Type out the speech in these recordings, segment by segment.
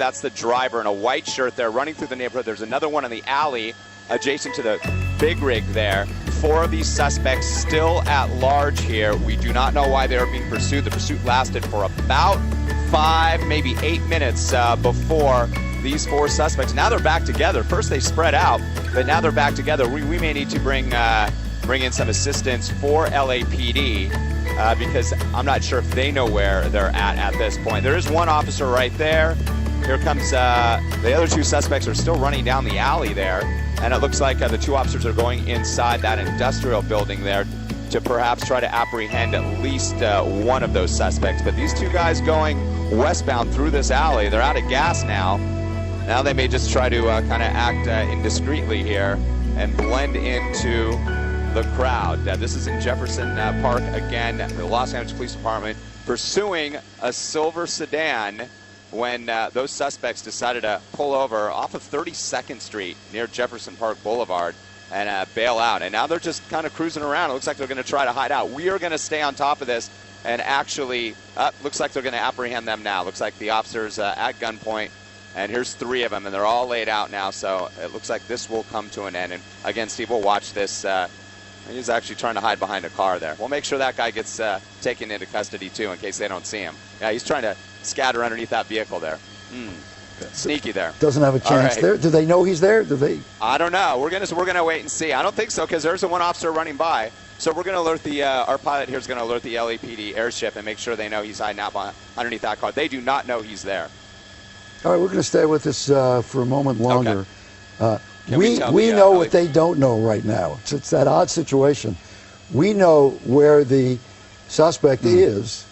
That's the driver in a white shirt there running through the neighborhood. There's another one in the alley adjacent to the big rig there. 4 of these suspects still at large here. We do not know why they are being pursued. The pursuit lasted for about 5, maybe 8 minutes before these 4 suspects. Now they're back together. First they spread out, but now they're back together. We may need to bring in some assistance for LAPD because I'm not sure if they know where they're at this point. There is one officer right there. Here comes the other 2 suspects are still running down the alley there. And it looks like the 2 officers are going inside that industrial building there to perhaps try to apprehend at least one of those suspects. But these 2 guys going westbound through this alley, they're out of gas now. Now they may just try to kind of act indiscreetly here and blend into the crowd. This is in Jefferson Park again. The Los Angeles Police Department pursuing a silver sedan when those suspects decided to pull over off of 32nd Street near Jefferson Park Boulevard and bail out. And now they're just kind of cruising around. It looks like they're going to try to hide out. We are going to stay on top of this and actually, looks like they're going to apprehend them now. Looks like the officers at gunpoint. And here's 3 of them, and they're all laid out now. So it looks like this will come to an end. And again, Steve, we'll watch this. He's actually trying to hide behind a car there. We'll make sure that guy gets taken into custody, too, in case they don't see him. Yeah, he's trying to scatter underneath that vehicle there. Sneaky there. Doesn't have a chance there. Do they know he's there? Do they? I don't know. We're gonna wait and see. I don't think so because there's the one officer running by. So we're gonna alert the our pilot here is gonna alert the LAPD airship and make sure they know he's hiding out underneath that car. They do not know he's there. All right, we're gonna stay with this for a moment longer. Okay. We know what they don't know right now. It's that odd situation. We know where the suspect is,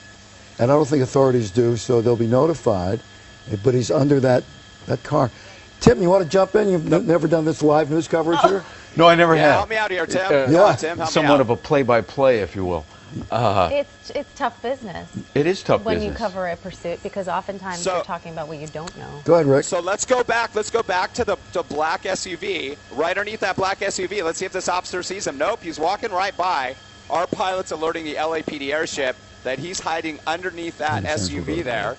and I don't think authorities do, so they'll be notified. But he's under that car. Tim, you want to jump in? You've never done this live news coverage here? No, I never have. Help me out here, Tim. Yeah, Tim, help somewhat me out. of a play-by-play, if you will. It's tough business. It is tough when business. you cover a pursuit because oftentimes you're talking about what you don't know. Go ahead, Rick. So let's go back to the black SUV. Right underneath that black SUV. Let's see if this officer sees him. Nope, he's walking right by. Our pilot's alerting the LAPD airship that he's hiding underneath that SUV there.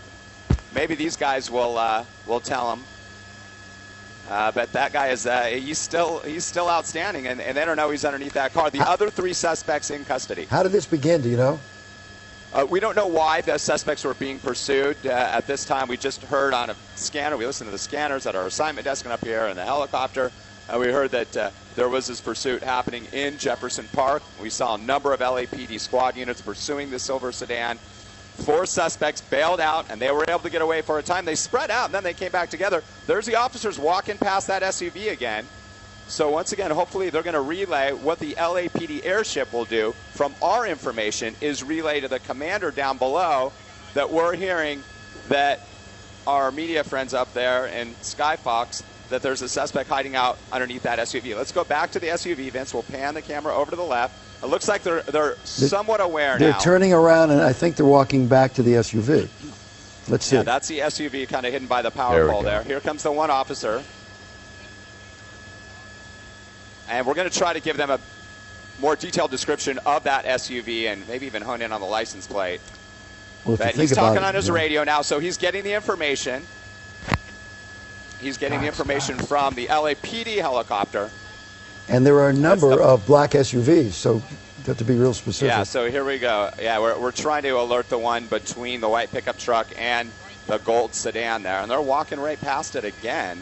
Maybe these guys will tell him. But that guy is he's still outstanding, and they don't know he's underneath that car. The other 3 suspects in custody. How did this begin? Do you know? We don't know why the suspects were being pursued at this time. We just heard on a scanner. We listened to the scanners at our assignment desk and up here in the helicopter. We heard that there was this pursuit happening in Jefferson Park. We saw a number of LAPD squad units pursuing the silver sedan. 4 suspects bailed out, and they were able to get away for a time. They spread out, and then they came back together. There's the officers walking past that SUV again. So once again, hopefully they're going to relay what the LAPD airship will do. From our information is relay to the commander down below that we're hearing that our media friends up there in Skyfox that there's a suspect hiding out underneath that SUV. Let's go back to the SUV, Vince. We'll pan the camera over to the left. It looks like they're somewhat aware now. They're turning around, and I think they're walking back to the SUV. Let's see. Yeah, that's the SUV kind of hidden by the power pole there. Here comes the one officer. And we're going to try to give them a more detailed description of that SUV and maybe even hone in on the license plate. Well, but he's talking on his radio now, so he's getting the information. He's getting the information from the LAPD helicopter. And there are a number of black SUVs, so you have to be real specific. Yeah, so here we go. Yeah, we're trying to alert the one between the white pickup truck and the gold sedan there. And they're walking right past it again.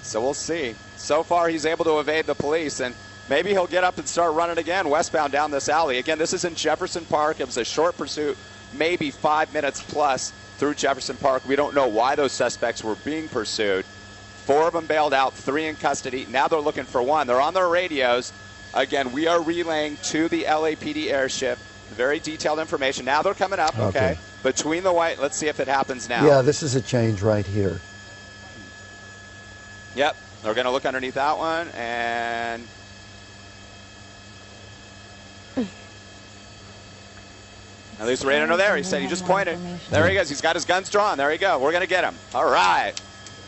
So we'll see. So far, he's able to evade the police, and maybe he'll get up and start running again westbound down this alley. Again, this is in Jefferson Park. It was a short pursuit, maybe 5 minutes plus through Jefferson Park. We don't know why those suspects were being pursued. 4 of them bailed out, 3 in custody. Now they're looking for 1. They're on their radios. Again, we are relaying to the LAPD airship very detailed information. Now they're coming up, okay. Between the white, let's see if it happens now. Yeah, this is a change right here. Yep, they're going to look underneath that one, and at least right under there. He said he just pointed. There he goes. He's got his guns drawn. There you go. We're going to get him. All right.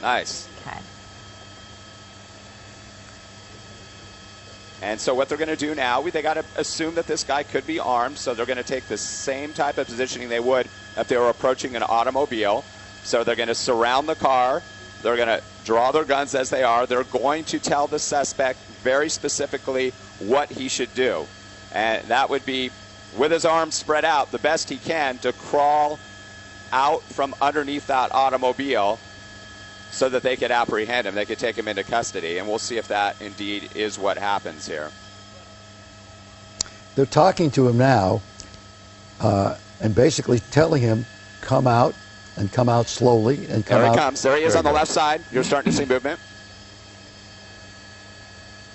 Nice. Okay. And so what they're going to do now, they got to assume that this guy could be armed, so they're going to take the same type of positioning they would if they were approaching an automobile. So they're going to surround the car. They're going to draw their guns as they are. They're going to tell the suspect very specifically what he should do. And that would be, with his arms spread out, the best he can to crawl out from underneath that automobile so that they could apprehend him. They could take him into custody. And we'll see if that indeed is what happens here. They're talking to him now and basically telling him, come out, and come out slowly, and come out. There he comes. There he is Very on the good. left side. You're starting to see movement.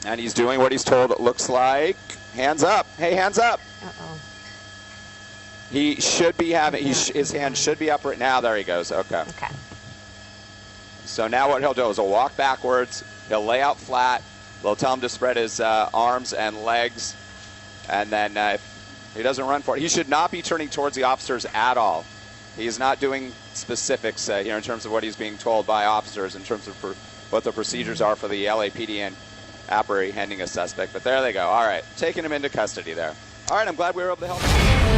And he's doing what he's told, it looks like. Hands up. Hey, hands up. Uh-oh. He should be having, his hand should be up right now. There he goes. Okay. Okay. So now what he'll do is he'll walk backwards. He'll lay out flat. They'll tell him to spread his arms and legs. And then if he doesn't run for it, he should not be turning towards the officers at all. He's not doing specifics in terms of what he's being told by officers in terms of what the procedures are for the LAPD in apprehending a suspect. But there they go. All right, taking him into custody there. All right, I'm glad we were able to help.